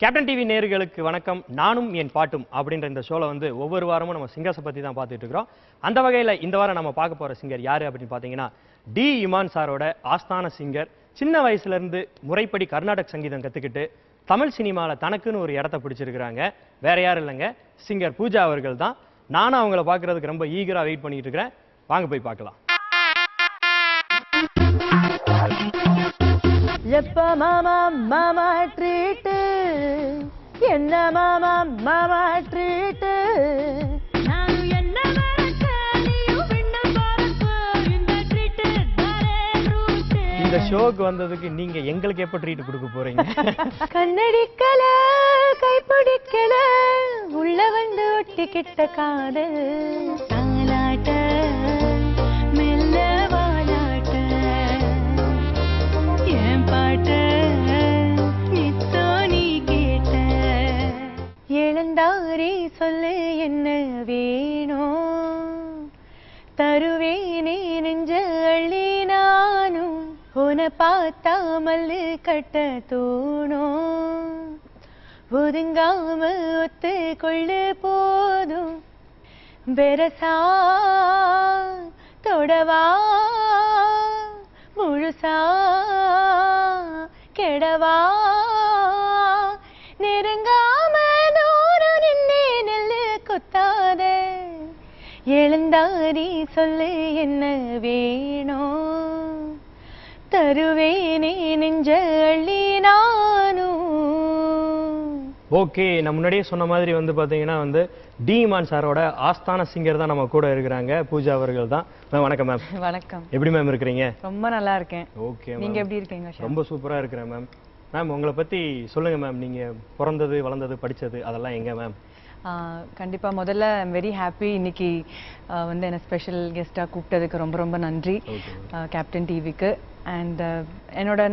Captain TV நேயர்களுக்கு வணக்கம். நானும் என் பாட்டும் அப்படின்ற இந்த ஷோல வந்து ஒவ்வொரு வாரமும் நம்ம சிங்கர்ஸை பற்றி தான் பார்த்துட்டு இருக்கிறோம். அந்த வகையில் இந்த வாரம் நம்ம பார்க்க போகிற சிங்கர் யார் அப்படின்னு பார்த்தீங்கன்னா டி இமான் சாரோட ஆஸ்தான சிங்கர். சின்ன வயசுலேருந்து முறைப்படி கர்நாடக சங்கீதம் கற்றுக்கிட்டு தமிழ் சினிமாவில் தனக்குன்னு ஒரு இடத்த பிடிச்சிருக்கிறாங்க. வேற யாரும் இல்லைங்க, சிங்கர் பூஜா அவர்கள் தான். நானும் அவங்கள பார்க்கறதுக்கு ரொம்ப ஈகராக வெயிட் பண்ணிட்டு இருக்கிறேன். வாங்க போய் பார்க்கலாம். எப்ப மாமா மாமா ட்ரீட் என்ன மாமா மாமா ட்ரீட் இந்த ஷோக்கு வந்ததுக்கு நீங்க எங்களுக்கு எப்ப ட்ரீட் கொடுக்க போறீங்க? கண்ணடிக்கல கைப்பிடிக்கல உள்ள வந்து ஒட்டிக்கிட்ட காதல் தாலாட்ட மெல்ல வாலாட்ட என் பாட்ட நித்தோ நீ கேட்ட எழுந்தாரி சொல்லு என்ன வேணும் தருவேனே நெஞ்ச அள்ளி நானும் உன பார்த்தா மல்லு கட்ட தோணும் ஒதுங்காம ஒத்து கொள்ளு போதும் பெரசா தொடவா முழுசா கெடவா நெருங்காம தூரம் நின்னே நெல்லு குத்தாத எழுந்தாரி சொல்லு என்ன வேணும் தருவேனே நெஞ்ச அள்ளி நானும். ஓகே, நான் முன்னாடியே சொன்ன மாதிரி வந்து பாத்தீங்கன்னா வந்து டி இமான் சாரோட ஆஸ்தான சிங்கர் தான் நம்ம கூட இருக்கிறாங்க. பூஜா அவர்கள் தான். மேம் வணக்கம். மேம் வணக்கம். எப்படி மேம் இருக்கிறீங்க? ரொம்ப நல்லா இருக்கேன். ஓகே, நீங்க எப்படி இருக்கீங்க? ரொம்ப சூப்பரா இருக்கிறேன் மேம். மேம் உங்களை பத்தி சொல்லுங்க மேம். நீங்க பிறந்தது வளர்ந்தது படிச்சது அதெல்லாம் எங்க மேம்? கண்டிப்பா முதல்ல ஐம் வெரி ஹாப்பி இன்னைக்கு வந்து என்ன ஸ்பெஷல் கெஸ்ட்டாக கூப்பிட்டதுக்கு ரொம்ப ரொம்ப நன்றி கேப்டன் டிவிக்கு. அண்ட்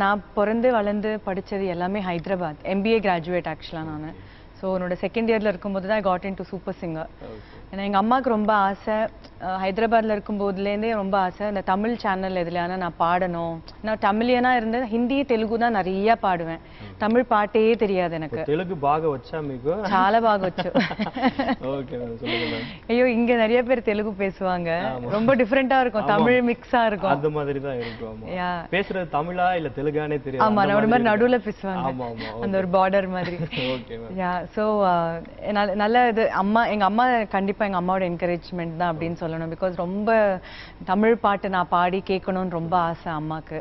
நான் பிறந்து வளர்ந்து படித்தது எல்லாமே ஹைதராபாத். MBA கிராஜுவேட் ஆக்சுவலாக நான். ஸோ என்னோட செகண்ட் இயரில் இருக்கும்போது தான் got into super singer. ஏன்னா எங்கள் அம்மாவுக்கு ரொம்ப ஆசை, ஹைதராபாத்தில் இருக்கும்போதுலேருந்தே ரொம்ப ஆசை இந்த தமிழ் சேனல் எதுலையான நான் பாடணும். நான் தமிழியனாக இருந்து ஹிந்தி தெலுங்கு தான் நிறையா பாடுவேன். தமிழ் பாட்டே தெரியாது எனக்கு. தெலுங்கு பாக வச்சா மிக చాలా బాగా వచ్చు. ஐயோ இங்க நிறைய பேர் தெலுங்கு பேசுவாங்க, ரொம்ப டிஃபரெண்டா இருக்கும், தமிழ் மிக்ஸா இருக்கும். அந்த மாதிரி தான் இருக்கும். பேசுறது தமிழா இல்ல தெலுங்கானே தெரியாது. ஆமா, நான் ஒரு மாதிரி நடுவுல பேசுவாங்க, அந்த ஒரு பார்டர் மாதிரி. யா சோ நல்ல இது எங்க அம்மா கண்டிப்பா எங்க அம்மாவோட என்கரேஜ்மெண்ட் தான் அப்படின்னு சொல்லணும். பிகாஸ் ரொம்ப தமிழ் பாட்டு நான் பாடி கேட்கணும்னு ரொம்ப ஆசை அம்மாக்கு.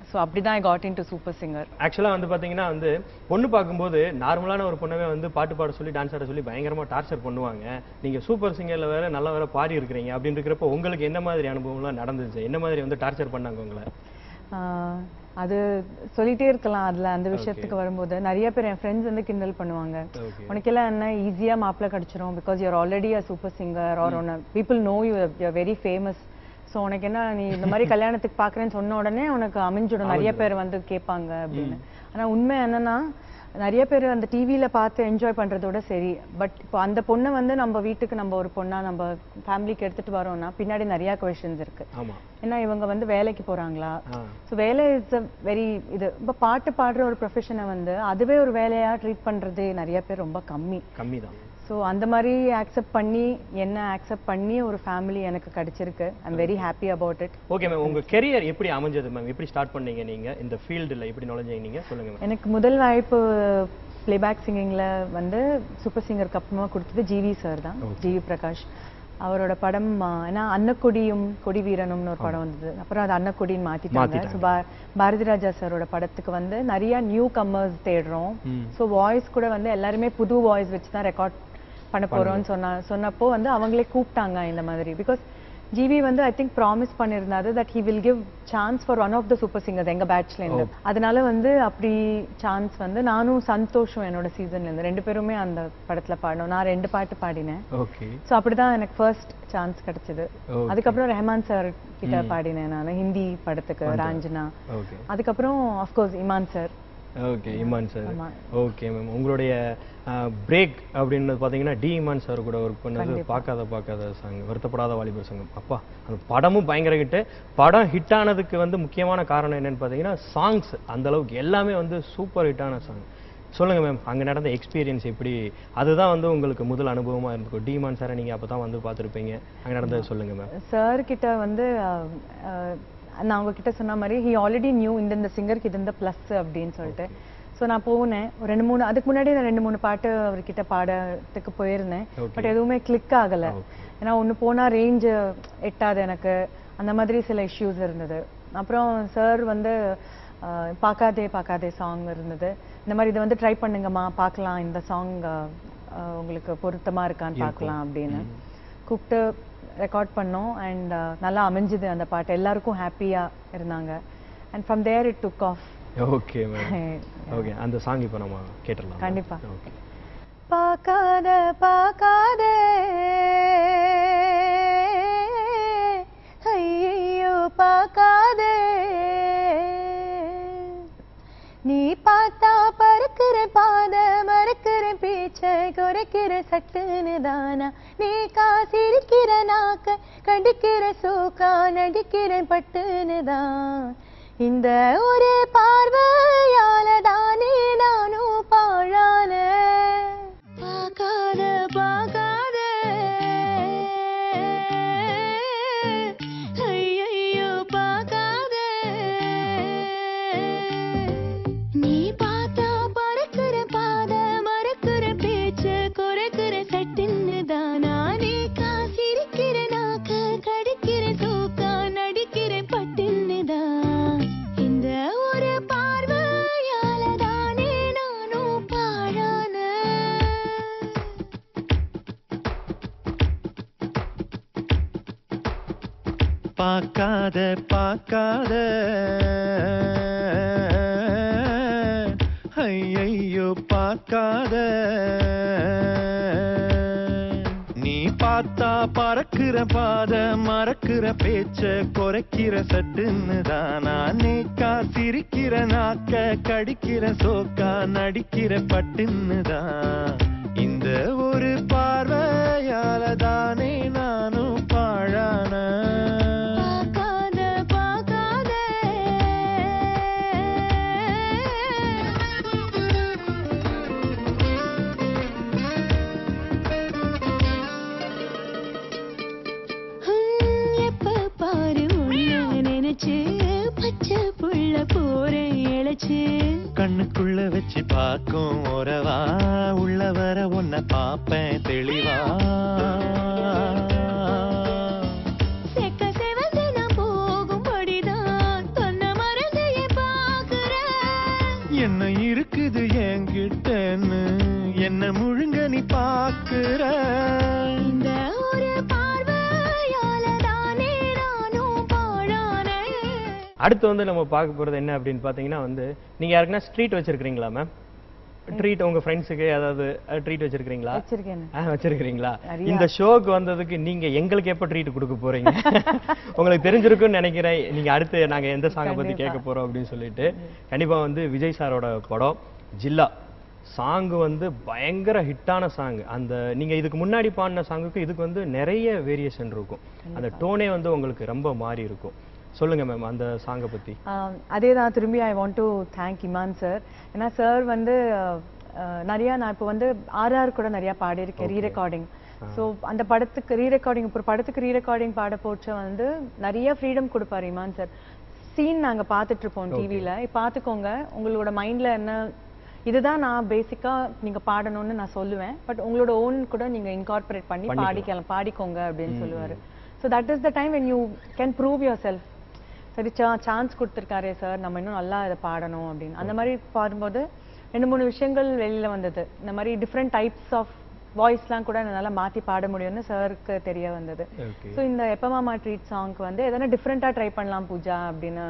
ஸோ அப்படிதான் I got into super singer. ஆக்சுவலாக வந்து பார்த்தீங்கன்னா வந்து பொண்ணு பார்க்கும்போது நார்மலான ஒரு பொண்ணவே வந்து பாட்டு பாட சொல்லி டான்ஸ் ஆட சொல்லி பயங்கரமாக டார்ச்சர் பண்ணுவாங்க. நீங்கள் சூப்பர் சிங்கரில் வேற நல்லா வேற பாடி இருக்கிறீங்க அப்படின்னு இருக்கிறப்போ உங்களுக்கு என்ன மாதிரி அனுபவம்லாம் நடந்துச்சு? என்ன மாதிரி வந்து டார்ச்சர் பண்ணாங்க உங்களை? அது சொல்லிட்டே இருக்கலாம். அதில் அந்த விஷயத்துக்கு வரும்போது நிறைய பேர் என் ஃப்ரெண்ட்ஸ் வந்து கிண்டல் பண்ணுவாங்க, உனக்கெல்லாம் என்ன ஈஸியாக மாப்பிள்ளை கிடச்சிரும் because you're already a super singer are one people no you you're very famous. So உனக்கு என்ன, நீ இந்த மாதிரி கல்யாணத்துக்கு பார்க்குறேன்னு சொன்ன உடனே உனக்கு அமைஞ்சிடும், நிறைய பேர் வந்து கேட்பாங்க அப்படின்னு. ஆனால் உண்மை என்னன்னா நிறைய பேர் அந்த டிவியில் பார்த்து என்ஜாய் பண்ணுறதோட சரி, பட் இப்போ அந்த பொண்ணை வந்து நம்ம வீட்டுக்கு நம்ம ஒரு பொண்ணா நம்ம ஃபேமிலிக்கு எடுத்துகிட்டு வரோம்னா பின்னாடி நிறையா கொஷின்ஸ் இருக்கு. ஏன்னா இவங்க வந்து வேலைக்கு போகிறாங்களா? ஸோ வேலை இட்ஸ் அ வெரி இது. இப்போ பாட்டு பாடுற ஒரு ப்ரொஃபஷனை வந்து அதுவே ஒரு வேலையாக ட்ரீட் பண்ணுறது நிறைய பேர் ரொம்ப கம்மி தான். ஸோ அந்த மாதிரி ஆக்செப்ட் பண்ணி என்ன ஆக்செப்ட் பண்ணி ஒரு ஃபேமிலி எனக்கு கிடைச்சிருக்கு. I'm very happy about it. Okay ma'am, உங்கள் கெரியர் எப்படி அமைஞ்சது மேம்? எப்படி ஸ்டார்ட் பண்ணீங்க நீங்கள் இந்த ஃபீல்டில்? எப்படி நுழைஞ்சீங்க நீங்கள் சொல்லுங்க மேம். எனக்கு முதல் வாய்ப்பு பிளேபேக் சிங்கிங்கில் வந்து சூப்பர் சிங்கருக்கு அப்புறமா கொடுத்தது ஜிவி சார் தான், ஜிவி பிரகாஷ். அவரோட படம் ஏன்னா அன்னக்கொடியும் கொடி வீரனும்னு ஒரு படம் வந்தது, அப்புறம் அது அன்னக்கொடின்னு மாற்றிட்டாங்க. ஸோ பாரதி ராஜா சாரோட படத்துக்கு வந்து நிறைய நியூ கம்மர்ஸ் தேடுறோம். ஸோ வாய்ஸ் கூட வந்து எல்லாருமே புது வாய்ஸ் வச்சு தான் ரெக்கார்ட் பண்ண போறோம்னு சொன்னப்போ வந்து அவங்களே கூப்பிட்டாங்க இந்த மாதிரி. பிகாஸ் ஜிவி வந்து ஐ திங்க் ப்ராமிஸ் பண்ணியிருந்தாரு that he will give chance for one of the super singers எங்க பேட்ச்ல இருந்து. அதனால வந்து அப்படி சான்ஸ் வந்து நானும் சந்தோஷம் என்னோட சீசன்ல இருந்து 2 பேருமே அந்த படத்துல பாடணும். நான் 2 பாட்டு பாடினேன். ஸோ அப்படிதான் எனக்கு ஃபர்ஸ்ட் சான்ஸ் கிடைச்சது. அதுக்கப்புறம் ரெஹமான் சார் கிட்ட பாடினேன் நான் ஹிந்தி படத்துக்கு ராஞ்சனா. அதுக்கப்புறம் of course Imman sir. Okay, Imman sir. Okay ma'am, உங்களுடைய பிரேக் அப்படின்னு பார்த்தீங்கன்னா டி இமான் சார் கூட ஒர்க் பண்ணது பார்க்காத சாங் வருத்தப்படாத வாலிபர் சங்கம். அப்பா அந்த படமும் பயங்கர ஹிட்டு. படம் ஹிட் ஆனதுக்கு வந்து முக்கியமான காரணம் என்னன்னு பார்த்தீங்கன்னா சாங்ஸ் அந்த அளவுக்கு எல்லாமே வந்து சூப்பர் ஹிட்டான சாங். சொல்லுங்க மேம், அங்க நடந்த எக்ஸ்பீரியன்ஸ் எப்படி? அதுதான் வந்து உங்களுக்கு முதல் அனுபவமா இருந்திருக்கும். டி இமான் சாரை நீங்க அப்பதான் வந்து பார்த்திருப்பீங்க. அங்க நடந்தது சொல்லுங்க மேம். சார் கிட்ட வந்து நான் உங்ககிட்ட சொன்ன மாதிரி ஹி ஆல்ரெடி நியூ இந்த சிங்கருக்கு இது இந்த ப்ளஸ் அப்படின்னு சொல்லிட்டு. ஸோ நான் போனேன் ஒரு 2-3 அதுக்கு முன்னாடி நான் 2-3 பாட்டு அவர்கிட்ட பாடத்துக்கு போயிருந்தேன். பட் எதுவுமே கிளிக் ஆகலை. ஏன்னா ஒன்று போனால் ரேஞ்சு எட்டாது எனக்கு, அந்த மாதிரி சில இஷ்யூஸ் இருந்தது. அப்புறம் சார் வந்து பார்க்காதே பார்க்காதே சாங் இருந்தது. இந்த மாதிரி இதை வந்து ட்ரை பண்ணுங்கம்மா, பார்க்கலாம் இந்த சாங் உங்களுக்கு பொருத்தமாக இருக்கான்னு பார்க்கலாம் அப்படின்னு கூப்பிட்டு ரெக்கார்ட் பண்ணோம். அண்ட் நல்லா அமைஞ்சுது அந்த பாட்டு, எல்லாருக்கும் ஹாப்பியாக இருந்தாங்க. And from there it took off. Okay ma'am. Okay, அந்த சாங் இப்போ நம்ம கேட்டுடலாம். கண்டிப்பா. ஓகே. பார்க்காத பார்க்காத ஐயோ பார்க்காத, நீ பார்த்தா பறக்கிற பாத மறக்கிற பேச்ச குறைக்கிற சட்டுன்னு தானா, நீ காசிருக்கிற நாக்க கடிக்கிற சோக்கா நடிக்கிற பட்டுன்னு தான், இந்த ஒரு பார்வையால தானே நானும் பாழான. பார்க்காத பார்க்காத ஐயோ பார்க்காத, நீ பார்த்தா பறக்கிற பாத மறக்கிற பேச்சு குறைக்கிற சட்டுன்னு தானா, நீ காசிருக்கிற நாக்க கடிக்கிற சோக்கா நடிக்கிற பட்டுன்னு தான், இந்த ஒரு பார்வையால தானே நானும் பாழான. பார்க்காத பார்க்காத ஐயையோ பார்க்காத, நீ பார்த்தா பறக்கிற பாத மறக்கிற பேச்ச குறைக்கிற சட்டுன்னு தானா, நேக்கா சிரிக்கிற நாக்க கடிக்கிற சோக்கா நடிக்கிற பட்டுன்னு தான், இந்த ஒரு பார்வையால தானே நானும் பாழான. பார்க்காத பார்க்காத எப்ப பாரு உன்னை நினைச்சு பச்சை புள்ள போறேன் இழைச்சு, கண்ணுக்குள்ள வச்சு பார்க்கும் உறவா உள்ள வர உன்னை பாப்பேன் தெளிவா, செக்க செவந்து நான் போகும்படிதான் தொன்ன மறந்தையே பார்க்கிறேன், என்ன இருக்குது என்கிட்டன்னு என்ன முழுங்க நீ பாக்குற, இந்த ஒரு பார்வையால தானே நானும் பாழானேன். அடுத்து வந்து நம்ம பார்க்க போறது என்ன அப்படின்னு பார்த்தீங்கன்னா வந்து, நீங்க யாருக்குன்னா ட்ரீட் வச்சிருக்கீங்களா மேம்? ட்ரீட் உங்க ஃப்ரெண்ட்ஸுக்கு ஏதாவது ட்ரீட் வச்சிருக்கீங்களா? வச்சிருக்கேன். வச்சிருக்கீங்களா? நிறைய. இந்த ஷோக்கு வந்ததுக்கு நீங்க எங்களுக்கு எப்ப ட்ரீட் கொடுக்க போறீங்க? உங்களுக்கு தெரிஞ்சிருக்கும்னு நினைக்கிறேன். நீங்க அடுத்து நாங்க எந்த சாங்கை பத்தி கேட்க போறோம் அப்படின்னு சொல்லிட்டு. கண்டிப்பா வந்து விஜய் சாரோட படம் ஜில்லா சாங் வந்து பயங்கர ஹிட்டான சாங். அந்த நீங்க இதுக்கு முன்னாடி பாடின சாங்குக்கு இதுக்கு வந்து நிறைய வேரியேஷன் இருக்கும். அந்த டோனே வந்து உங்களுக்கு ரொம்ப மாறி இருக்கும். சொல்லுங்க மேம் அந்த சாங்கை பத்தி. அதே தான் திரும்பி I want to thank Imman sir. ஏன்னா சார் வந்து நிறையா நான் இப்போ வந்து ஆர்ஆர் கூட நிறையா பாடியிருக்கேன் ரீ ரெக்கார்டிங். ஸோ அந்த படத்துக்கு ரீ ரெக்கார்டிங் ஒரு படத்துக்கு ரீ ரெக்கார்டிங் பாட போச்ச வந்து நிறைய ஃப்ரீடம் கொடுப்பாரு இமான் சார். சீன் நாங்கள் பார்த்துட்டு இருப்போம் டிவியில், பார்த்துக்கோங்க உங்களோட மைண்டில் என்ன இதுதான் நான் பேசிக்காக நீங்கள் பாடணும்னு நான் சொல்லுவேன், பட் உங்களோட ஓன் கூட நீங்கள் இன்கார்பரேட் பண்ணி பாடிக்கோங்க அப்படின்னு சொல்லுவார். So that is the time when you can prove your self. சரி சான்ஸ் கொடுத்துருக்காரே சார், நம்ம இன்னும் நல்லா இதை பாடணும் அப்படின்னு. அந்த மாதிரி பாடும்போது 2-3 விஷயங்கள் வெளியில் வந்தது. இந்த மாதிரி டிஃப்ரெண்ட் டைப்ஸ் ஆஃப் வாய்ஸ்லாம் கூட என்னால் மாற்றி பாட முடியும்னு சாருக்கு தெரிய வந்தது. ஸோ இந்த எப்பமாமா ட்ரீட் சாங்க்கு வந்து எதனா டிஃப்ரெண்ட்டாக ட்ரை பண்ணலாம் பூஜா அப்படின்னு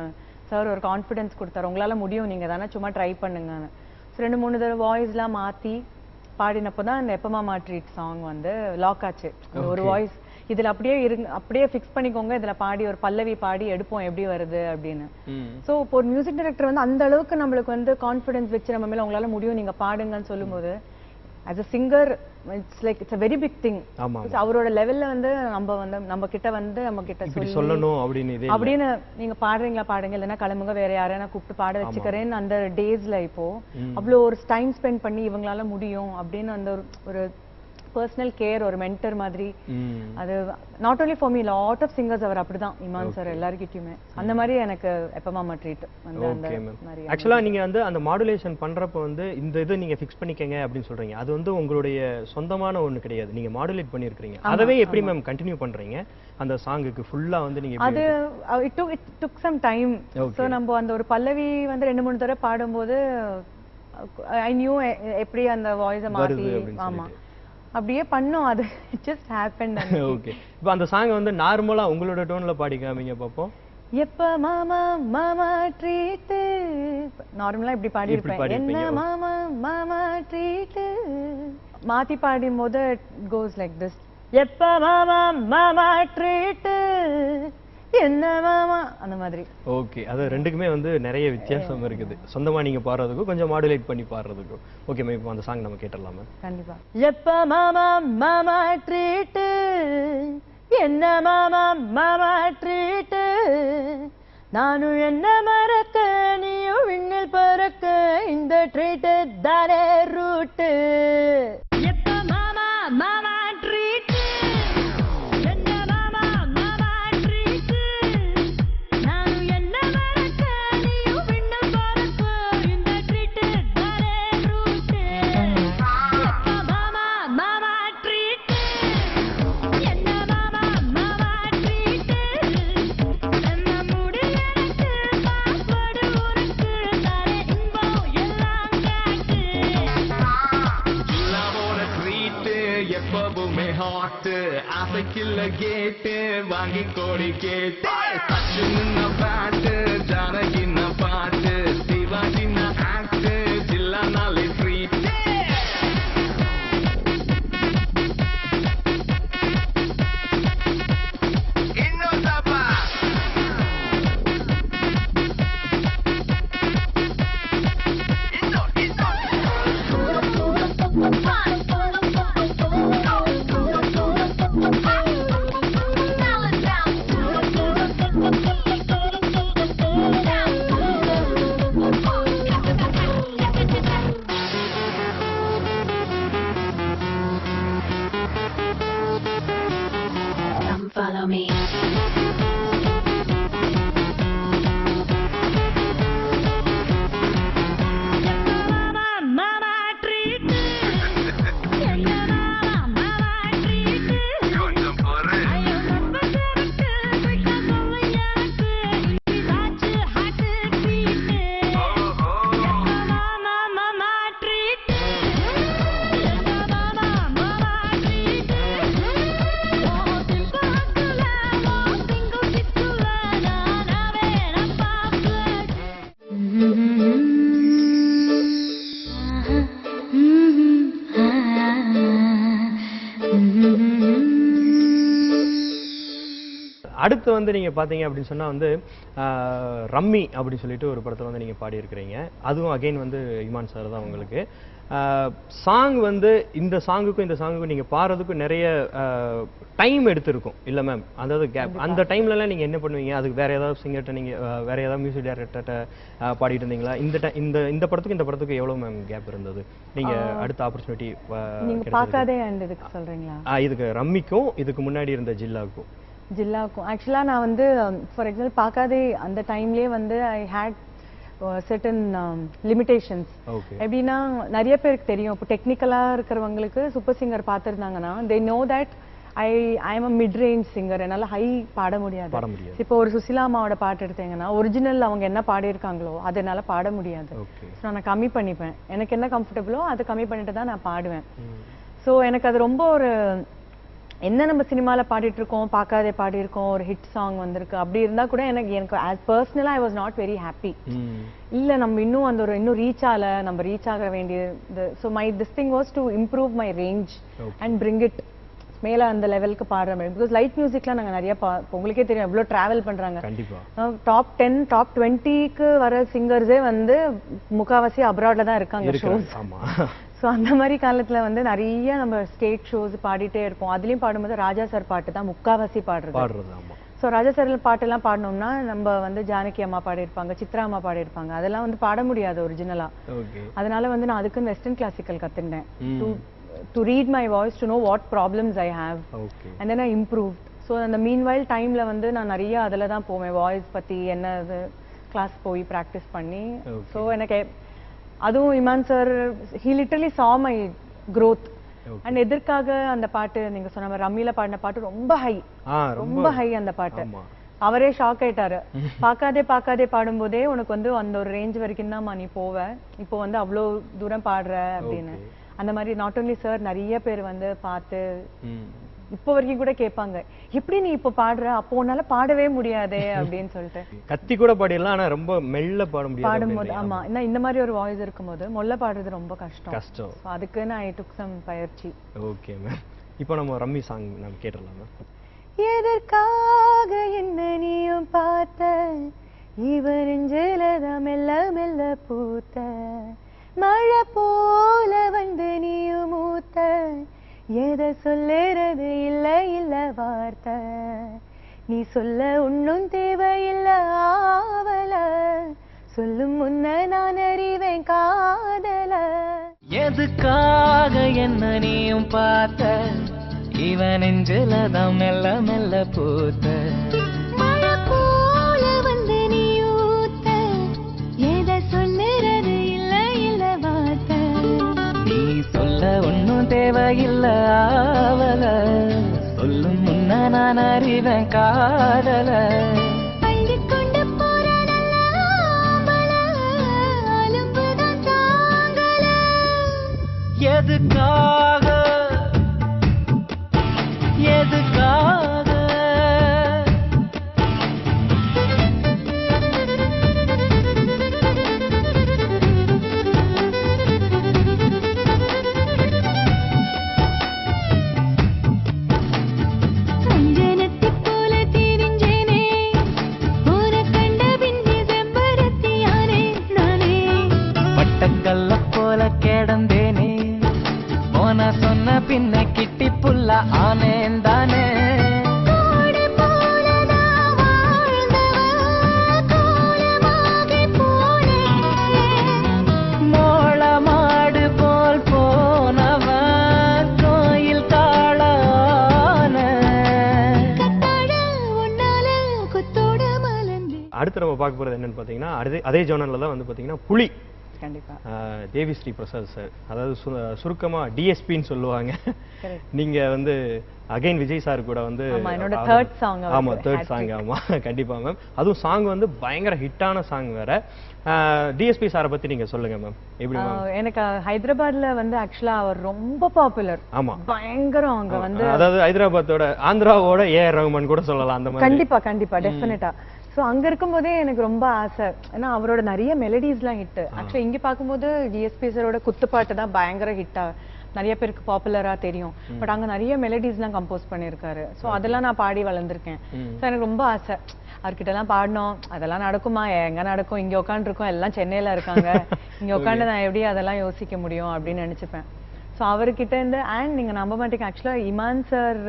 சார் ஒரு கான்ஃபிடன்ஸ் கொடுத்தாரு. உங்களால் முடியும், நீங்கள் தானே சும்மா ட்ரை பண்ணுங்கன்னு. ஸோ 2-3 தடவை வாய்ஸ்லாம் மாற்றி பாடினப்போ தான் இந்த எப்பமாமா ட்ரீட் சாங் வந்து லாக் ஆச்சு. ஒரு வாய்ஸ் இதில் அப்படியே ஃபிக்ஸ் பண்ணிக்கோங்க, இதில் பாடி ஒரு பல்லவி பாடி எடுப்போம் எப்படி வருது அப்படின்னு. ஸோ இப்போ ஒரு மியூசிக் டைரக்டர் வந்து அந்த அளவுக்கு நம்மளுக்கு வந்து கான்ஃபிடன்ஸ் வச்சு நம்ம மேலே உங்களால் முடியும் நீங்கள் பாடுங்கன்னு சொல்லும்போது as a singer it's a very big thing. ஆமா அவரோட லெவல்ல வந்து நம்ம கிட்ட இப்படி சொல்லணும் அப்படின்னு நீங்க பாடுறீங்களா பாடுங்க, இல்லைன்னா கிளம்புங்க வேற யாரையா கூப்பிட்டு பாட வச்சுக்கிறேன்னு அந்த டேஸ்ல இப்போ அவ்வளோ ஒரு டைம் ஸ்பெண்ட் பண்ணி இவங்களால முடியும் அப்படின்னு அந்த ஒரு பர்சனல் கேர், ஒரு மென்டர் மாதிரி. அது not only for me, lot of singers அவர் அப்படிதான், இமான் சார் எல்லாருக்கிட்டையுமே அந்த மாதிரி எனக்கு எப்பமாமா ட்ரீட் அந்த மாதிரி. ஆக்சுவலா நீங்க வந்து அந்த மாடுலேஷன் பண்றப்ப வந்து இந்த இது நீங்க ஃபிக்ஸ் பண்ணிக்கங்க அப்படின்னு சொல்றீங்க, அது வந்து உங்களுடைய சொந்தமான ஒண்ணு கிடையாது, நீங்க மாடுலேட் பண்ணிருக்கீங்க. அதவே எப்படி மேம் கண்டினியூ பண்றீங்க அந்த சாங்குக்கு ஃபுல்லா வந்து நீங்க? அது it took some time. So நம்ம அந்த ஒரு பல்லவி வந்து 2-3 தடவை பாடும்போது ஐ நியூ எப்படி அந்த வாய்ஸை மாத்தி. ஆமா அப்படியே பண்ணோம், அது ஜஸ்ட் ஹேப்பன். ஓகே, இப்போ அந்த சாங் வந்து நார்மலா உங்களோட டோன்ல பாடி காமிங்க பாப்போம். எப்ப மாமா மாமா ட்ரீட், நார்மலா இப்படி பாடி இருப்பேன். என்ன மாமா மாமா ட்ரீட் மாத்தி பாடும் போது கோஸ் லைக் திஸ். எப்ப மாமா மாமா ட்ரீட் என்ன மாமா, அந்த மாதிரி. ஓகே, அது ரெண்டுக்குமே வந்து நிறைய வித்தியாசம் இருக்குது, சொந்தமா நீங்க பாடுறதுக்கும் கொஞ்சம் மாடுலேட் பண்ணி பாடுறதுக்கும். ஓகே மேம், இப்போ அந்த சாங் நம்ம கேட்டலாமா? கண்டிப்பா. எப்ப மாமா மாமா ட்ரீட் என்ன மாமா மாமா ட்ரீட், நானும் என்ன மறக்க நீயும் விண்ணில் பறக்க, இந்த ட்ரீட் தானே ரூட். எப்ப மாமா மாமா ட்ரீட் என்ன மாமா மாமா ட்ரீட், நானும் என்ன மறக்க நீயும் விண்ணில் பறக்க, இந்த ட்ரீட் தானே ரூட். எப்ப மாமா மாமா ட்ரீட் என்ன மாமா மாமா ட்ரீட், என்ன முடி எனக்கு பாஸ்வேர்டு உனக்கு தானே இன்பம் எல்லாம் காட்டு. இல்லாமோட ட்ரீட் எப்பவுமே ஹாட், ஆசைக்கில்ல கேட்டு வாங்கி கோடி கேட்டு, சச்சின் பாட்டு ஜானகின்ன பாட்டு, சிவாஜின்ன ஆக்ட், ஜில்லானாலே ட்ரீட். இன்னும் தப்பா Come follow me. Mama, mama treat. Mama, mama treat. கொஞ்சம் பொறு. ஐயோ பப்பருக்கு போய்க்க சொல்ல எனக்கு இதாச்சு hot treat. Mama, mama treat. Mama, mama treat. ஓ சிம்புல ஓ சிங்கு சிக்குல நானாவே நான் பாப்பேன். அடுத்து வந்து நீங்க பாத்தீங்க அப்படின்னு சொன்னா வந்து ரம்மி அப்படின்னு சொல்லிட்டு ஒரு படத்தை வந்து நீங்க பாடி இருக்கிறீங்க, அதுவும் அகைன் வந்து இமான் சார் தான் உங்களுக்கு. சாங் வந்து இந்த சாங்குக்கும் இந்த சாங்குக்கும் நீங்க பாடுறதுக்கும் நிறைய டைம் எடுத்திருக்கும் இல்ல மேம், அதாவது கேப். அந்த டைம்ல எல்லாம் நீங்க என்ன பண்ணுவீங்க? அதுக்கு வேற ஏதாவது சிங்கர்கிட்ட நீங்க வேற ஏதாவது மியூசிக் டைரக்டர்கிட்ட பாடிட்டு இருந்தீங்களா? இந்த படத்துக்கு இந்த படத்துக்கு எவ்வளவு மேம் கேப் இருந்தது? நீங்க அடுத்த ஆப்பர்ச்சுனிட்டி நீங்க பார்க்காதே அண்ட் இதுக்கு சொல்றீங்களா? இதுக்கு ரம்மிக்கும் இதுக்கு முன்னாடி இருந்த ஜில்லாவுக்கும் ஆக்சுவலா நான் வந்து ஃபார் எக்ஸாம்பிள் பார்க்காதே அந்த டைம்லயே வந்து ஐ ஹேட் certain limitations. எப்படின்னா நிறைய பேருக்கு தெரியும், இப்போ டெக்னிக்கலா இருக்கிறவங்களுக்கு சூப்பர் சிங்கர் பார்த்துருந்தாங்கன்னா they know that I am a mid range singer, என்னால ஹை பாட முடியாது. இப்போ ஒரு சுசிலா அம்மாவோட பாட்டு எடுத்தீங்கன்னா ஒரிஜினல் அவங்க என்ன பாடியிருக்காங்களோ அது என்னால பாட முடியாது. ஸோ நான் கம்மி பண்ணிப்பேன், எனக்கு என்ன கம்ஃபர்டபுளோ அதை கம்மி பண்ணிட்டு தான் நான் பாடுவேன். ஸோ எனக்கு அது ரொம்ப ஒரு என்ன நம்ம சினிமால பாடிட்டு இருக்கோம், பார்க்காதே பாடி இருக்கோம், ஒரு ஹிட் சாங் வந்திருக்கு, அப்படி இருந்தா கூட எனக்கு as personally I was not very happy. இல்ல நம்ம இன்னும் அந்த ஒரு இன்னும் நம்ம ரீச் ஆக வேண்டியது. so this thing was to improve my range and bring it மேல அந்த லெவலுக்கு பாடுற மாதிரி. பிகாஸ் லைட் மியூசிக்லாம் நாங்க நிறைய உங்களுக்கே தெரியும் எவ்வளவு டிராவல் பண்றாங்க. டாப் 10 டாப் 20க்கு வர சிங்கர்ஸே வந்து முக்காவாசி அப்ராட்ல தான் இருக்காங்க ஷோஸ். ஸோ அந்த மாதிரி காலத்துல வந்து நிறைய நம்ம ஸ்டேட் ஷோஸ் பாடிட்டே இருப்போம். அதுலயும் பாடும்போது ராஜா சார் பாட்டு தான் முக்காவாசி பாடுறது. ஆமா. ஸோ ராஜா சார் பாட்டெல்லாம் பாடணும்னா நம்ம வந்து ஜானகி அம்மா பாடியிருப்பாங்க, சித்ரா அம்மா பாடியிருப்பாங்க, அதெல்லாம் வந்து பாட முடியாது ஒரிஜினலா. அதனால வந்து நான் அதுக்கு வெஸ்டர்ன் கிளாசிக்கல் கத்துட்டேன். To read my voice, to know what problems I have, and then I improve. So அந்த மீன்வைல் டைம்ல வந்து நான் நிறைய அதில் தான் போவேன், வாய்ஸ் பத்தி என்ன கிளாஸ் போய் ப்ராக்டிஸ் பண்ணி. ஸோ எனக்கு அதுவும் Imman sir he literally saw my growth. And எதற்காக அந்த பாட்டு நீங்க சொன்ன மாதிரி ரம்மியில பாடின பாட்டு ரொம்ப ஹை அந்த பாட்டு. அவரே ஷாக் ஆயிட்டாரு. பாக்காதே பாடும்போதே உனக்கு வந்து அந்த ஒரு ரேஞ்ச் வரைக்கும் தான் நீ போவ, இப்போ வந்து அவ்வளோ தூரம் பாடுற அப்படின்னு. அந்த மாதிரி நாட் ஓன்லி சார், நிறைய பேர் வந்து பார்த்து இப்போ வரைக்கும் கூட கேட்பாங்க, எப்படி நீ இப்போ பாடுற, அப்போ உன்னால பாடவே முடியாதே அப்படின்னு சொல்லிட்டு. கத்தி கூட பாடிடலாம், ஆனா ரொம்ப மெல்ல பாடும்போது. ஆமா, இந்த மாதிரி ஒரு வாய்ஸ் இருக்கும்போது மொல்ல பாடுறது ரொம்ப கஷ்டம். அதுக்கு நான் ஐ டுக் சம் பயிற்சி. ஓகே மேம், இப்போ நம்ம ரம்மி சாங் நம்ம கேட்டலாம் மேம். எதற்காக என்ன நீயும் பார்த்த, இவன் நெஞ்சிலதான் மெல்ல மெல்ல பூத்த, மழை போல வந்து நீயும் மூத்த, எதை சொல்லுறது இல்ல வார்த்தை, நீ சொல்ல ஒன்னும் தேவையில்ல ஆவல, சொல்லும் முன்ன நான் அறிவேன் காதல. எதுக்காக என்ன நீயும் பார்த்த, இவன் நெஞ்சிலதான் மெல்ல மெல்ல பூத்த, மழை போல வந்து நீ ஊத்த, எதை சொல்லுறது இல்ல வார்த்தை, நீ சொல்ல ஒன்னும் தேவையில்ல ஆவல, சொல்லும் முன்ன நான் அறிவேன் காதல. எதுக்காக பட்டக்கல்ல போல கிடந்தேனே, போன சொன்ன பின்ன கிட்டி புல்ல ஆனேன் தானே. மோள மாடு போல் போனவன் கோயில் காளான. அடுத்து நம்ம பார்க்க போறது என்னன்னு பாத்தீங்கன்னா, அதே ஜோனல்ல தான் வந்து பாத்தீங்கன்னா புலி. கண்டிப்பா தேவி ஸ்ரீ பிரசாத் சார், அதாவது சுருக்கமா டிஎஸ்பின்னு சொல்லுவாங்க. நீங்க வந்து அகைன் விஜய் சார் கூட வந்து என்னோட தேர்ட் சாங். ஆமா, தேர்ட் சாங். ஆமா, கண்டிப்பா மேம். அதுவும் சாங் வந்து பயங்கர ஹிட்டான சாங் வேற. டிஎஸ்பி சாரை பத்தி நீங்க சொல்லுங்க மேம். எப்படி மேம்? எனக்கு ஹைதராபாத்ல வந்து ஆக்சுவலா அவர் ரொம்ப பாப்புலர். ஆமா, பயங்கரம். அங்க வந்து அதாவது ஹைதராபாத்தோட ஆந்திராவோட ஏஆர் ரஹ்மான் கூட சொல்லலாம் அந்த மாதிரி. கண்டிப்பா டெஃபினட்டா. ஸோ அங்க இருக்கும்போதே எனக்கு ரொம்ப ஆசை, ஏன்னா அவரோட நிறைய மெலடிஸ்லாம் ஹிட். ஆக்சுவலா இங்க பார்க்கும்போது டிஎஸ்பி சாரோட குத்துப்பாட்டு தான் பயங்கர ஹிட்டா நிறைய பேருக்கு பாப்புலரா தெரியும். பட் அங்க நிறைய மெலடிஸ்லாம் கம்போஸ் பண்ணியிருக்காரு. ஸோ அதெல்லாம் நான் பாடி வளர்ந்துருக்கேன். ஸோ எனக்கு ரொம்ப ஆசை அவர்கிட்ட எல்லாம் பாடணும். அதெல்லாம் நடக்குமா? எங்க நடக்கும்? இங்க உட்காந்துருக்கோம், எல்லாம் சென்னையில இருக்காங்க, இங்க உட்காந்து நான் எப்படி அதெல்லாம் யோசிக்க முடியும் அப்படின்னு நினைச்சுப்பேன். ஸோ அவர்கிட்ட இருந்து, அண்ட் நீங்க நம்ப மாட்டீங்க, ஆக்சுவலா இமான் சார்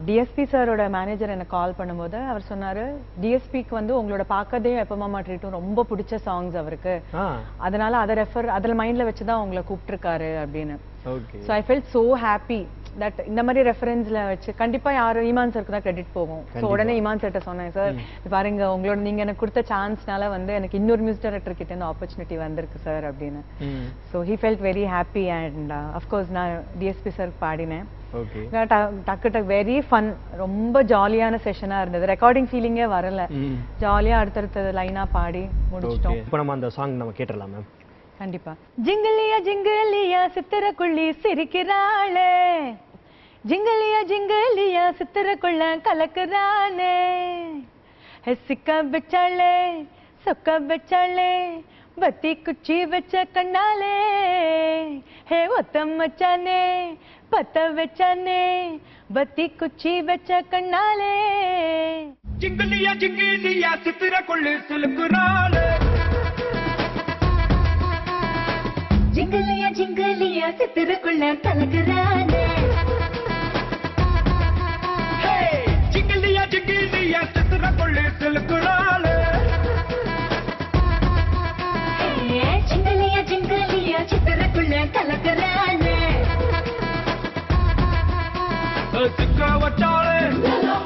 டிஎஸ்பி சாரோட மேனேஜர் எனக்கு கால் பண்ணும்போது அவர் சொன்னாரு, டிஎஸ்பிக்கு வந்து உங்களோட பார்க்கதே எப்ப மாமா ட்ரீட்டும் ரொம்ப பிடிச்ச சாங்ஸ் அவருக்கு, அதனால அதை அதில் மைண்ட்ல வச்சுதான் உங்களை கூப்பிட்டுருக்காரு அப்படின்னு. So I felt so happy that இந்த மாதிரி ரெஃபரன்ஸ்ல வச்சு கண்டிப்பா யாரும் இமான் சாருக்கு தான் கிரெடிட் போகும். ஸோ உடனே இமான் சார்ட்ட சொன்னேன், சார் பாருங்க உங்களோட நீங்க எனக்கு கொடுத்த சான்ஸ்னால வந்து எனக்கு இன்னொரு மியூசிக் டைரக்டர் கிட்ட இந்த ஆப்பர்ச்சுனிட்டி வந்திருக்கு சார் அப்படின்னு. So he felt very happy. And of course நான் டிஎஸ்பி சார் பாடினேன். டக்கு வெரி ஃபன், ரொம்ப ஜாலியான செஷனா இருந்தது. ரெக்கார்டிங் ஃபீலிங்கே வரல, ஜாலியா அடுத்தடுத்த லைனா பாடி முடிச்சிட்டோம். இப்போ நம்ம அந்த சாங் நம்ம கேட்டலாம் மேம். கண்டிப்பா. ஜிங்கலியா ஜிங்கலியா சித்திரக்குள்ளி சிரிக்கிறாளே, ஜிங்கலியா ஜிங்கலியா சித்திரக்குள்ள கலக்குறானே, சிக்க வச்சாளே சொக்க வச்சாளே, பத்தி குச்சி வச்ச கண்ணாலே, ஹே ஒத்தம் வச்சானே பத்த வச்சானே, பத்தி குச்சி வச்ச கண்ணாலே, ஜிங்கலியா ஜிங்கலியா சித்திரக்குள்ளி சிலுக்குறாளே, ஜிங்கலியா ஜிங்கலியா சித்திரக்குள்ள கலக்குறானே ஜிங்கிலியா ஜிங்கிலியா சித்திர கொள்ளு செலுக்குறாளே ஜிங்கலியா ஜிங்கலியா சித்திரக்குள்ள கலக்குறானே சிக்கா வச்சாளே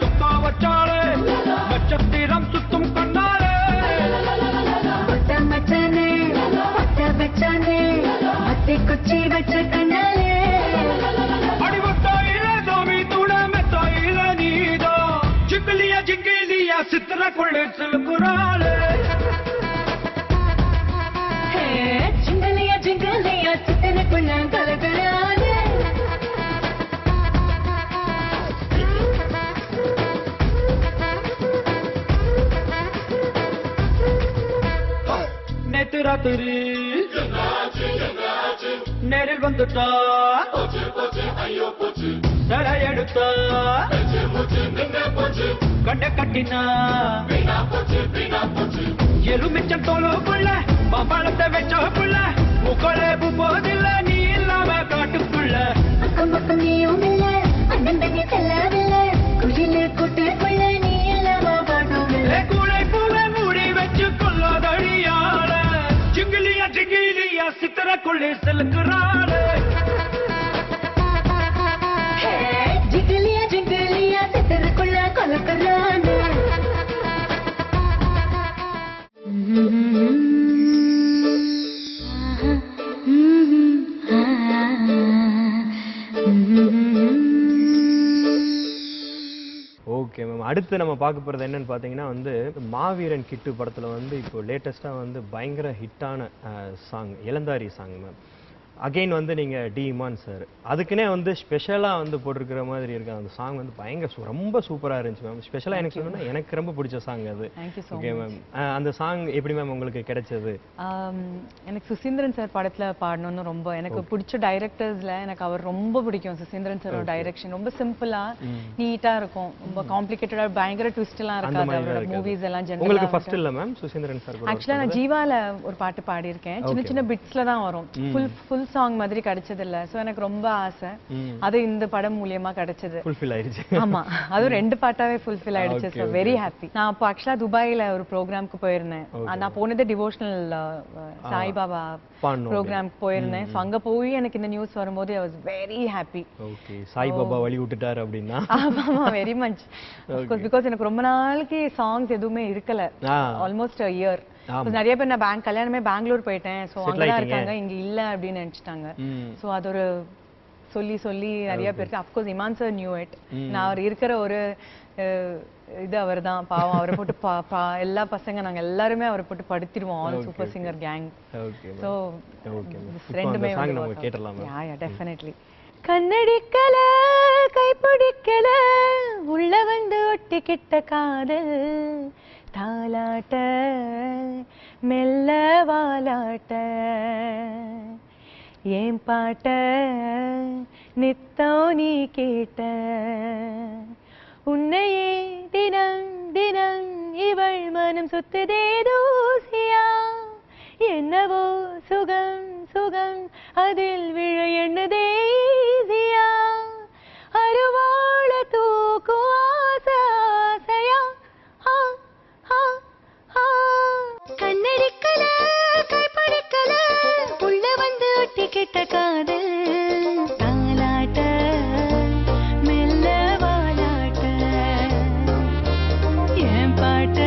சுக்கா வச்சாளே நட்சத்திரம் சுத்தும் கண்ணாளே ஒட்ட மச்சானே ஒட்ட வச்சானே மத்தி குச்சி வச்ச கண்ணாலே அடிவட்டாயில சாமி துட மெத்தாயில நீதா ஜிங்கிலியா ஜிங்கிலியா சித்திர கொள்ளு செலுக்குறாளே ஜிங்கலியா ஜிங்கலியா சித்திரக்குள்ள கலக்குறானே நேத்து ராத்திரி நேரில் வந்துட்டா தலை எடுத்தா கண்ட கட்டினா எலுமிச்சம் தோலோ புள்ள மாம்பழத்தை வச்ச புள்ள முகலே போதில்ல நீ இல்லாம காட்டுக்குள்ள அக்கம் பக்கம் நீயும் இல்ல அண்ணன் தண்ணி செல்லவில்லை குழியில கூட்டு புள்ள நீ இல்லாம பாட்டும் இல்லை கூடை பூவை மூடி வச்சு கொள்ளாதடியாள ஜிங்கிலியா ஜிங்கிலியா சித்திர கொள்ளி செலுக்குறாளே ஜிங்கலியா ஜிங்கலியா சித்திரக்குள்ள கலக்குறானே ஓகே மேம், அடுத்து நம்ம பார்க்க போகிறது என்னன்னு பார்த்தீங்கன்னா வந்து மாவீரன் கிட்டு படத்தில் வந்து இப்போ லேட்டஸ்ட்டாக வந்து பயங்கர ஹிட்டான சாங் இளந்தாரி சாங் மேம். அகெயின் வந்து நீங்கள் டி இமான் சார் அதுக்குன்னே வந்து ஸ்பெஷலாக வந்து போட்டிருக்கிற மாதிரி இருக்கு. அந்த சாங் வந்து பயங்கர ரொம்ப சூப்பராக இருந்துச்சு மேம். ஸ்பெஷலாக எனக்கு சொல்லணும்னா எனக்கு ரொம்ப பிடிச்ச சாங் அது. ஓகே மேம், அந்த சாங் எப்படி மேம் உங்களுக்கு கிடைச்சது? எனக்கு சுசீந்திரன் சார் படத்துல பாடணும்னு ரொம்ப எனக்கு பிடிச்ச டைரக்டர்ஸ்ல எனக்கு அவர் ரொம்ப பிடிக்கும். சுசீந்திரன் சாரோட டைரக்ஷன் ரொம்ப சிம்பிளா நீட்டா இருக்கும், ரொம்ப காம்ப்ளிகேட்டடா பயங்கர ட்விஸ்ட் எல்லாம் இருக்காது அவரோட மூவிஸ் எல்லாம். ஜெனரலா உங்களுக்கு ஃபர்ஸ்ட் இல்ல மேம் சுசீந்திரன் சார் கூட? ஆக்சுவலா நான் ஜீவால ஒரு பாட்டு பாடி இருக்கேன், சின்ன சின்ன பிட்ஸ்ல தான் வரும், ஃபுல் சாங் மாதிரி கிடைச்சது இல்ல. சோ எனக்கு ரொம்ப ஆசை, அது இந்த படம் மூலமா கிடைச்சது, ஃபுல்ஃபில் ஆயிடுச்சு. ஆமா, அது ரெண்டு பாட்டாவே ஃபுல்ஃபில் ஆயிடுச்சு. So very happy. நான் அப்போ ஆக்சுவலா துபாயில ஒரு ப்ரோக்ராம்க்கு போயிருந்தேன். நான் போனது டிவோஷனல் சாய்பாபா ப்ரோக்ராம்க்கு போயிருந்தேன். சோ அங்க போய் எனக்கு இந்த நியூஸ் வரும்போது I was very happy. Okay, Saibaba வழி விட்டுட்டாரு அப்படின்னா? ஆமா, வெரி மச். பிகாஸ் எனக்கு ரொம்ப நாளைக்கு சாங்ஸ் எதுவுமே இருக்கல, ஆல்மோஸ்ட் a year. நிறைய பேர் நான் கல்யாணமே பெங்களூர் போயிட்டேன், சோ அங்கதான் இருக்காங்க, இங்க இல்ல அப்படின்னு நினைச்சிட்டாங்க. சோ அது ஒரு சொல்லி நிறைய பேருக்கு of course Imman sir knew it. நான் அவர் இருக்கிற ஒரு இது அவர் தான் பாவம், அவரை போட்டு எல்லா பசங்க நாங்க எல்லாருமே அவரை போட்டு படுத்திடுவோம், all super singer gang. So ரெண்டுமே கேட்டலாம். Yeah definitely. கண்ணடிக்கல கைப்பிடிக்கல உள்ள வந்து ஒட்டிக்கிட்ட காதல் தாலாட்ட மெல்ல வாலாட்ட ஏன் பாட்ட நித்தம் நீ கேட்ட உன்னையே தினம் தினம் இவள் மனம் சுத்துதே தூசியா என்னவோ சுகம் சுகம் அதில் விழ எண்ணுதே ஈஸியா அருவாள தூக்கு ஆசை ஆசையா கண்ணடிக்கல கைப்படிக்கல உள்ள வந்து ஒட்டிக்கிட்ட காதல் தாலாட்ட மெல்ல வாலாட்ட என் பாட்ட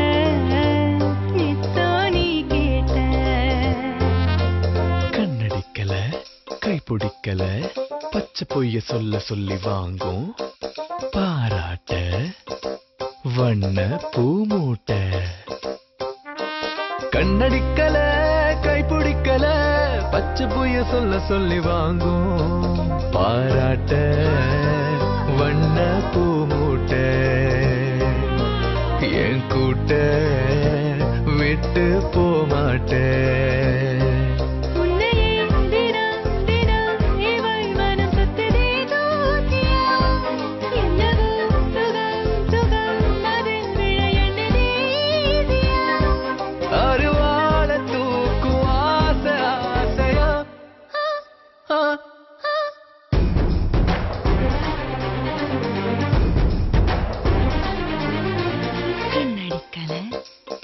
நித்தோ நீ கேட்ட. கண்ணடிக்கல கைப்பிடிக்கல பச்சை பொய்ய சொல்லி வாங்கும் பாராட்ட வண்ண பூமூட்ட. கண்ணடிக்கல கைப்பிடிக்கல பச்சை பொய்ய சொல்லி வாங்கும் பாராட்ட வண்ண பூமூட்ட. என் கூட்ட விட்டு போமாட்டேன்.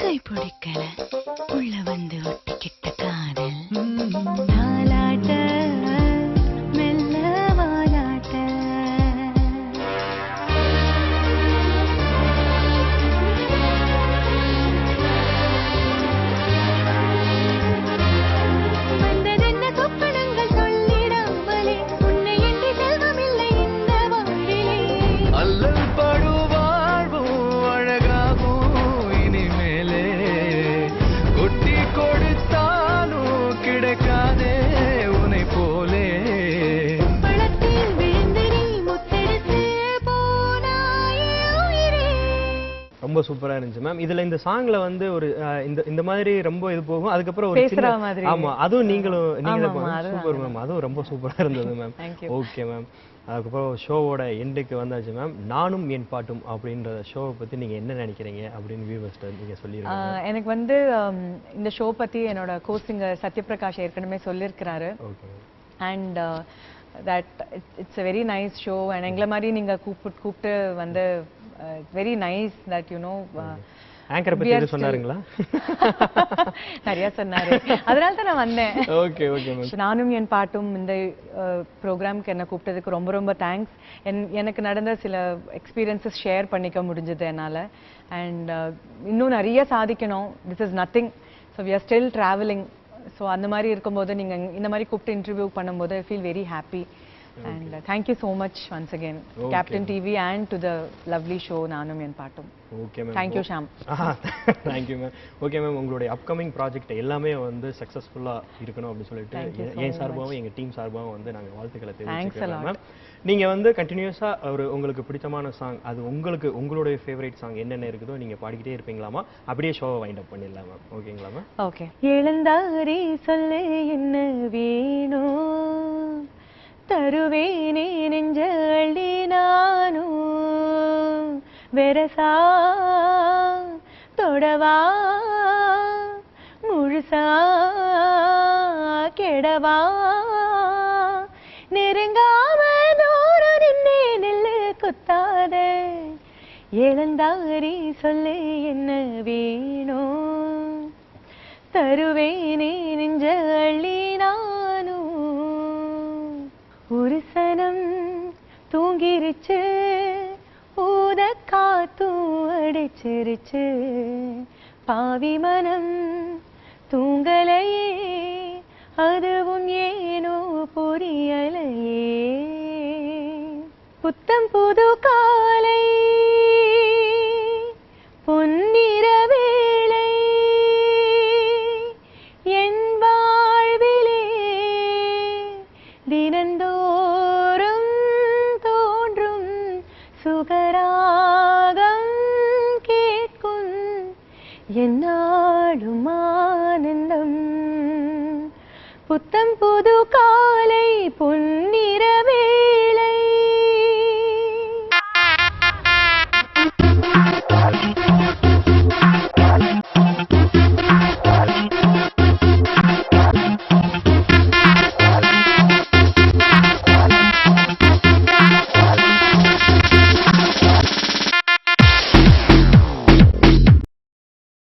கைப்பிடிக்கல உள்ள வந்து ஒட்டிக்கிட்ட காதல் தாலாட்ட மெல்ல வாலாட்ட வந்ததென்ன சொப்பனங்கள் சொல்லிடாமலே உன்னை என்று செல்வமில்லை இந்த வாழ்விலே அல்லல் படுவாழ்வும் அழகாகும் இனிமேலே கொட்டி கொடுத்தாலும் கிடைக்காதே உனை போலே பழத்தில் விழுந்து நீ முத்தெடுத்து போனாயே உயிரே. ரொம்ப சூப்பரா இருந்துச்சு மேம். இதுல இந்த சாங்ல வந்து ஒரு இந்த மாதிரி ரொம்ப இது போகும், அதுக்கப்புறம் ஒரு பேசுற சின்ன மாதிரி. ஆமா அதுவும் நீங்களும் ஆமா, அதுதான், சூப்பர் மேம். அதுவும் ரொம்ப சூப்பரா இருந்தது ma'am. Thank you. Okay ma'am. அதுக்கப்புறம் ஷோவோட எண்டுக்கு வந்தாச்சு மேம். நானும் என் பாட்டும் அப்படின்ற ஷோவை பத்தி நீங்க என்ன நினைக்கிறீங்க அப்படின்னு வியூவர்ஸ்ட நீங்க சொல்லிருக்கீங்க. எனக்கு வந்து இந்த ஷோ பத்தி என்னோட கோசிங்கர் சத்யபிரகாஷ் ஏற்கனவே சொல்லியிருக்கிறாரு. Okay ma'am. And that it's a very nice show. And எங்களை மாதிரி நீங்க கூப்பிட்டு வந்து very nice that you know ஆங்கரை பத்தி எதுவும் சொன்னாருங்களா? நிறைய சொன்னாரு, அதனால தான் நான் வந்தேன். Okay okay ma'am. நானும் என் பாட்டும் இந்த ப்ரோக்ராம்க்கு என்ன கூப்பிட்டதுக்கு ரொம்ப ரொம்ப தேங்க்ஸ். எனக்கு நடந்த சில எக்ஸ்பீரியன்சஸ் ஷேர் பண்ணிக்க முடிஞ்சது என்னால். அண்ட் இன்னும் நிறைய சாதிக்கணும். This is nothing. So we are still travelling. So அந்த மாதிரி இருக்கும்போது நீங்கள் இந்த மாதிரி கூப்பிட்டு இன்டர்வியூ பண்ணும்போது I feel very happy. And thank you so much once again, Okay. Captain TV and to the lovely show நானும் என் பாட்டும். Okay ma'am. Thank you, Shyam. Thank you ma'am. Okay ma'am, உங்களுடைய அப்கமிங் ப்ராஜெக்ட் எல்லாமே வந்து சக்ஸஸ்ஃபுல்லா இருக்கணும் அப்படின்னு சொல்லிட்டு Thank you so என் சார்பாகவும் எங்க டீம் சார்பாகவும் வந்து நாங்க வாழ்த்துக்களை Thanks a தெரிவிச்சுக்கிறோம் lot. மேம். நீங்க வந்து கண்டினியூஸா ஒரு உங்களுக்கு பிடித்தமான சாங், அது உங்களுடைய ஃபேவரட் சாங் என்னென்ன இருக்குதோ நீங்க பாடிக்கிட்டே இருப்பீங்களாமா? அப்படியே ஷோவை வைண்ட் அப் பண்ணிடலாம் மேம். ஓகேங்களா மேம்? ஓகே. எழுந்தாரி சொல்லு என்ன வேணும், தருவேனே நெஞ்ச அள்ளி நானும், வெரசா தொடவா முழுசா கெடவா, நெருங்காம தூரம் நின்னே நெல்லு குத்தாத, எழுந்தாரி சொல்லு என்ன வேணும், தருவேனே நெஞ்ச அள்ளி நானும், ஒரு சனம் தூங்கிருச்சு ஊத காத்தும் அடிச்சிருச்சு, பாவி மனம் தூங்கலையே அதுவும் ஏனோ புரியலையே, புத்தம் புது காலை பொன்னிற வேளை என் வாழ்விலே தினந்தோறும் தோன்றும் சுகராகம் கேட்கும் என்னாலும் ஆனந்தம், புத்தம் புது